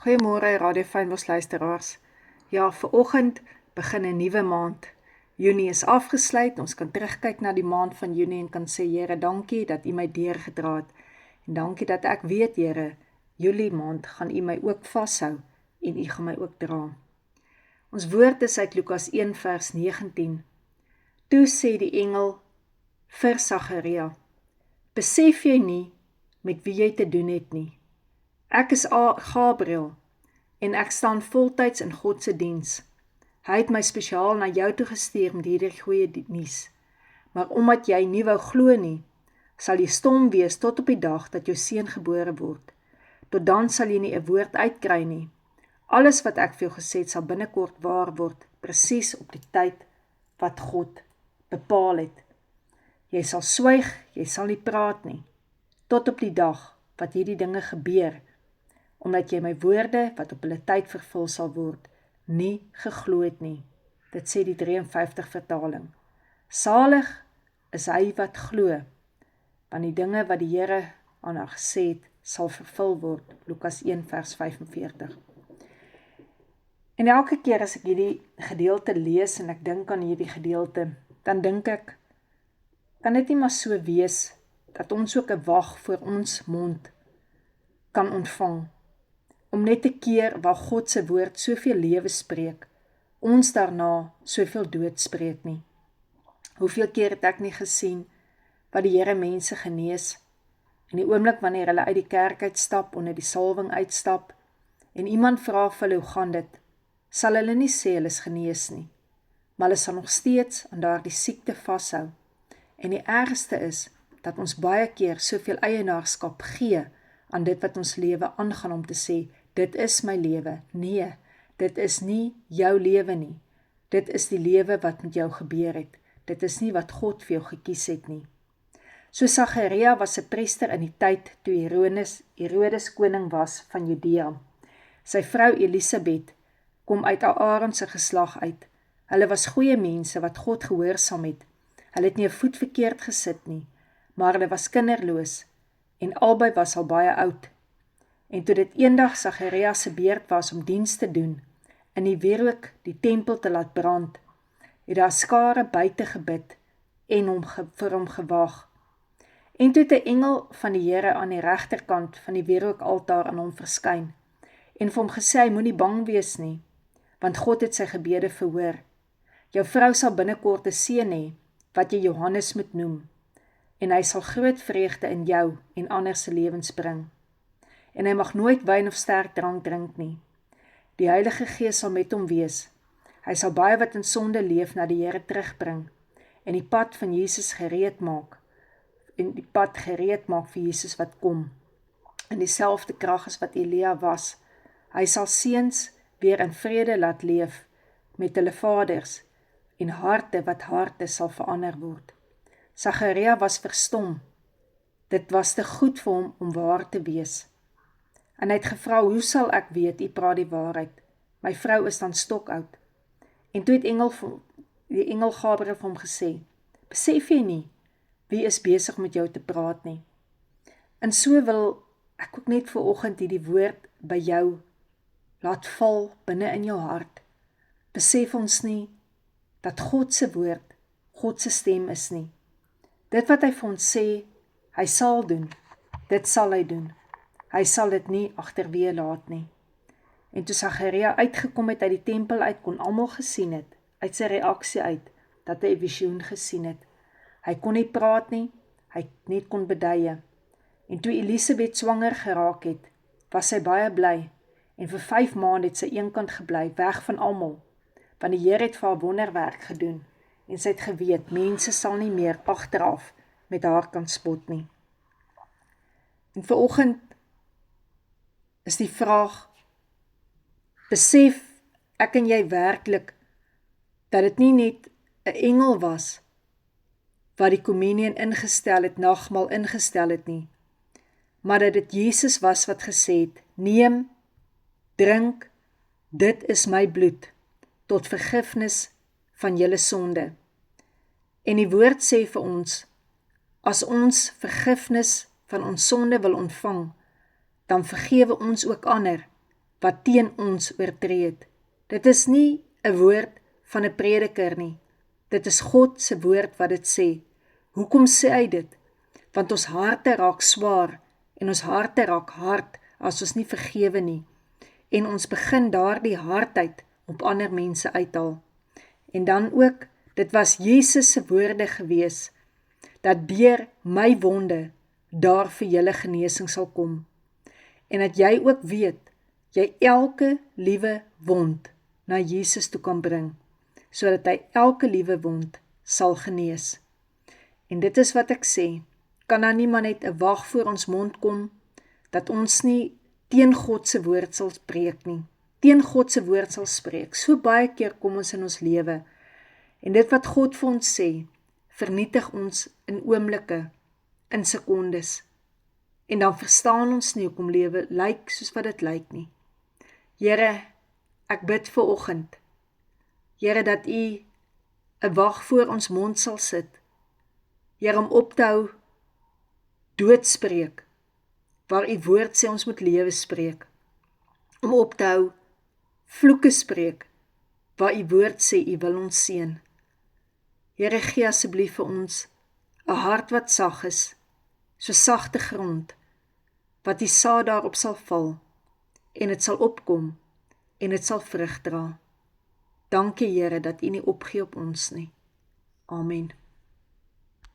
Goeiemôre Radio Fynbos luisteraars. Ja, vanoggend begin 'n nuwe maand. Junie is afgesluit. Ons kan terugkyk na die maand van Junie en kan sê, Here, dankie dat U my deurgedra het. En dankie dat ek weet, Here, Julie maand gaan U my ook vashou en U gaan my ook dra. Ons woord is uit Lukas 1 vers 19. Toe sê die engel vir Sagaria: Besef jy nie met wie jy te doen het nie? Ek is Gabriel en ek staan voltyds in God se diens. Hy het my spesiaal na jou toe gestuur met hierdie goeie nuus. Maar omdat jy nie wou glo nie, sal jy stom wees tot op die dag dat jou seun gebore word. Tot dan sal jy nie 'n woord uitkry nie. Alles wat ek vir jou gesê het sal binnekort waar word, presies op die tyd wat God bepaal het. Jy sal swyg, jy sal nie praat nie, tot op die dag wat hierdie dinge gebeur, omdat jy my woorde, wat op hulle tyd vervul sal word, nie geglo het nie. Dit sê die 53 vertaling. Salig is hy wat glo, want die dinge wat die Here aan haar gesê het, sal vervul word. Lukas 1 vers 45. En elke keer as ek hierdie gedeelte lees en ek dink aan hierdie gedeelte, dan dink ek, kan dit nie maar so wees, dat ons ook 'n wag voor ons mond kan ontvang, om net 'n keer waar God se woord soveel lewe spreek, ons daarna soveel dood spreek nie. Hoeveel keer het ek nie gesien, wat die Here mense genees, in die oomblik wanneer hulle uit die kerk uitstap, onder die salwing uitstap, en iemand vra vir hulle, hoe gaan dit, sal hulle nie sê hulle is genees nie, maar hulle sal nog steeds aan daardie siekte vashou. En die ergste is, dat ons baie keer soveel eienaarskap gee, aan dit wat ons lewe aangaan, om te sê, dit is my lewe. Nee, dit is nie jou lewe nie. Dit is die lewe wat met jou gebeur het. Dit is nie wat God vir jou gekies het nie. So Sagaria was 'n priester in die tyd toe Herodes koning was van Judea. Sy vrou Elisabeth kom uit Aaron se geslag uit. Hulle was goeie mense wat God gehoorsaam het. Hulle het nie 'n voet verkeerd gesit nie, maar hulle was kinderloos en albei was al baie oud. En toe dit eendag Sagaria se beurt was om diens te doen, in die wierook die tempel te laat brand, het daar skare buite gebid en vir hom gewag. En toe het 'n engel van die Here aan die regterkant van die wierookaltaar aan hom verskyn, en vir hom gesê, hy moenie bang wees nie, want God het sy gebede verhoor. Jou vrou sal binnekort 'n seun hê, wat jy Johannes moet noem, en hy sal groot vreugde in jou en ander se lewens bring. En hy mag nooit wyn of sterk drank drink nie. Die Heilige Gees sal met hom wees. Hy sal baie wat in sonde leef na die Here terugbring, en die pad van Jesus gereed maak, vir Jesus wat kom. In dieselfde krag as wat Elia was. Hy sal seuns weer in vrede laat leef, met hulle vaders, en harte sal verander word. Sagaria was verstom. Dit was te goed vir hom om waar te wees. En hy het gevra, hoe sal ek weet, u praat die waarheid? My vrou is dan stokoud. En toe het die engel Gabriel vir hom gesê, besef jy nie, wie is besig met jou te praat nie? En so wil ek ook net vanoggend hierdie woord by jou laat val binne in jou hart. Besef ons nie, dat God se woord, God se stem is nie. Dit wat hy vir ons sê, hy sal doen, dit sal hy doen. Hy sal dit nie agterweë laat nie. En toe Sagaria uitgekom het uit die tempel uit, kon almal gesien het, uit sy reaksie uit, dat hy 'n visioen gesien het. Hy kon nie praat nie, hy net kon beduie. En toe Elisabeth swanger geraak het, was sy baie bly, en vir 5 maande het sy eenkant gebly, weg van almal, want die Here het vir haar wonderwerk gedoen, en sy het geweet, mense sal nie meer agteraf met haar kan spot nie. En vanoggend is die vraag, besef ek en jy werklik, dat dit nie net 'n engel was, wat die kommunion ingestel het, nagmaal ingestel het nie, maar dat dit Jesus was wat gesê het, neem, drink, dit is my bloed, tot vergifnis van julle sonde. En die woord sê vir ons, as ons vergifnis van ons sonde wil ontvang, dan vergewe ons ook ander, wat teen ons oortree het. Dit is nie 'n woord van 'n prediker nie. Dit is God se woord wat dit sê. Hoekom sê hy dit? Want ons harte raak swaar en ons harte raak hard as ons nie vergewe nie. En ons begin daardie hardheid op ander mense uithaal. En dan ook, dit was Jesus se woorde gewees, dat deur my wonde daar vir julle genesing sal kom. En dat jy ook weet, jy elke liewe wond na Jesus toe kan bring, sodat hy elke liewe wond sal genees. En dit is wat ek sê, kan daar nie maar net 'n wag voor ons mond kom, dat ons nie teen God se woord sal spreek nie, teen God se woord sal spreek. So baie keer kom ons in ons lewe, en dit wat God vir ons sê, vernietig ons in oomblikke, in sekondes. En dan verstaan ons nie hoekom lewe lyk soos wat dit lyk nie. Here, ek bid vir oggend, Here, dat U 'n wag voor ons mond sal sit. Here, om op te hou doodspreek, waar U woord sê ons moet lewe spreek. Om op te hou vloeke spreek, waar U woord sê U wil ons seën. Here, gee asseblief vir ons 'n hart wat sag is, so sagte grond, wat die saad daarop sal val, en dit sal opkom, en dit sal vrug dra. Dankie Here, dat U nie opgee op ons nie. Amen.